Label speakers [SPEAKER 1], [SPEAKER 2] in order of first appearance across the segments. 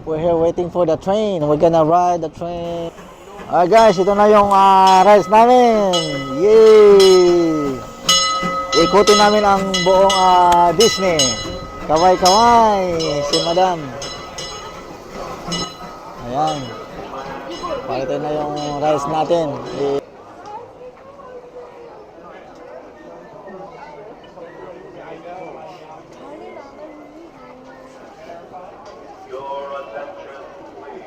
[SPEAKER 1] We're here waiting for the train. We're gonna ride the train. Alright guys, ito na yung rides namin. Yay! Ikutin namin ang buong Disney. Kaway-kaway si Madam. Ayan. Pakita na yung rides natin.
[SPEAKER 2] Your attention, please.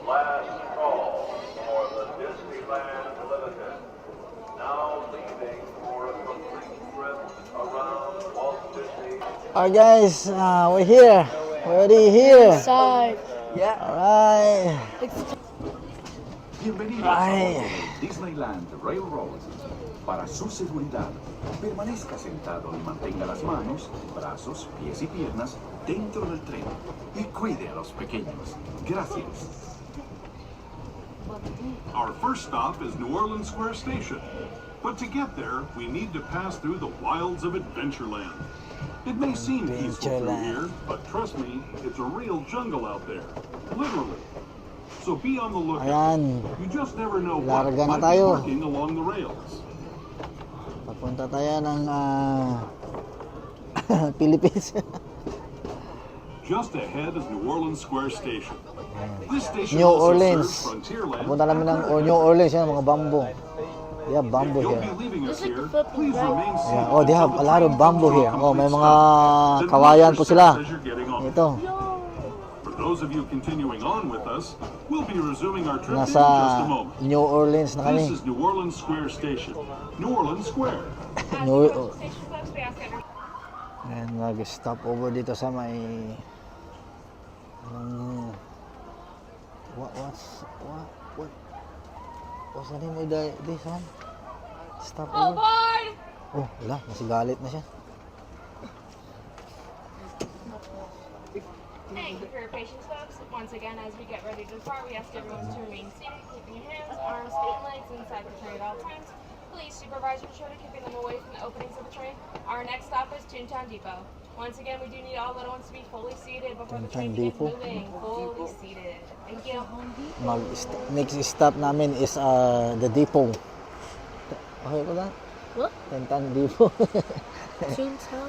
[SPEAKER 2] Last call for the Disneyland Limited. Now leaving for a complete trip around Walt Disney.
[SPEAKER 1] Alright guys, we're here. We're already here.
[SPEAKER 3] Inside.
[SPEAKER 1] Yeah. Alright.
[SPEAKER 4] Bienvenidos
[SPEAKER 1] Ay.
[SPEAKER 4] a Disneyland Railroad. Para su seguridad, permanezca sentado y mantenga las manos, brazos, pies y piernas dentro del tren y cuide a los pequeños. Gracias.
[SPEAKER 5] Our first stop is New Orleans Square Station. But to get there, we need to pass through the wilds of Adventureland. It may seem peaceful through here, but trust me, it's a real jungle out there. Literally. So be on the lookout.
[SPEAKER 1] Ayan.
[SPEAKER 5] You just never know what
[SPEAKER 1] Larga na
[SPEAKER 5] might be
[SPEAKER 1] tayo.
[SPEAKER 5] lurking along the rails.
[SPEAKER 1] Papunta tayo ng Philippines.
[SPEAKER 5] Just ahead is New Orleans Square Station. This station
[SPEAKER 1] New
[SPEAKER 5] also
[SPEAKER 1] Orleans.
[SPEAKER 5] serves Frontierland.
[SPEAKER 1] Papunta namin ng New Orleans, yan, mga bamboo. They have
[SPEAKER 5] If
[SPEAKER 1] bamboo
[SPEAKER 5] you'll
[SPEAKER 1] here.
[SPEAKER 5] be leaving us
[SPEAKER 3] There's like
[SPEAKER 5] here,
[SPEAKER 3] a flipping
[SPEAKER 5] please
[SPEAKER 3] right.
[SPEAKER 5] remain seated.
[SPEAKER 1] Yeah. Oh, they have a
[SPEAKER 5] until the
[SPEAKER 1] lot of
[SPEAKER 5] train
[SPEAKER 1] bamboo
[SPEAKER 5] comes to a
[SPEAKER 1] here. Oh, may
[SPEAKER 5] complete
[SPEAKER 1] mga
[SPEAKER 5] stop. Then
[SPEAKER 1] kawayan
[SPEAKER 5] watch
[SPEAKER 1] po
[SPEAKER 5] your
[SPEAKER 1] sila.
[SPEAKER 5] steps as you're getting on.
[SPEAKER 1] Ito.
[SPEAKER 5] For those of you continuing on with us, we'll be resuming our trip in just
[SPEAKER 1] Nasa
[SPEAKER 5] a moment.
[SPEAKER 1] New Orleans na kami.
[SPEAKER 5] This is New Orleans Square Station. New Orleans Square.
[SPEAKER 1] New And nag-stop over dito sa may what's the name of this one? Stop over. Oh, wala, nasigalit na siya.
[SPEAKER 6] Thank you for your patience, folks. Once again, as we get ready to depart, we ask everyone to remain seated, keeping your hands, arms, feet, and legs inside the train at all times. Please supervise your children, keeping them away from the openings of the train. Our next stop is Toontown Depot. Once again, we do need all little ones to be fully seated before the train begins
[SPEAKER 1] Depot?
[SPEAKER 6] moving. Fully seated. Thank you.
[SPEAKER 1] Next stop namin is the depot. Okay ba ba?
[SPEAKER 3] What?
[SPEAKER 1] Toontown Depot.
[SPEAKER 3] Toontown?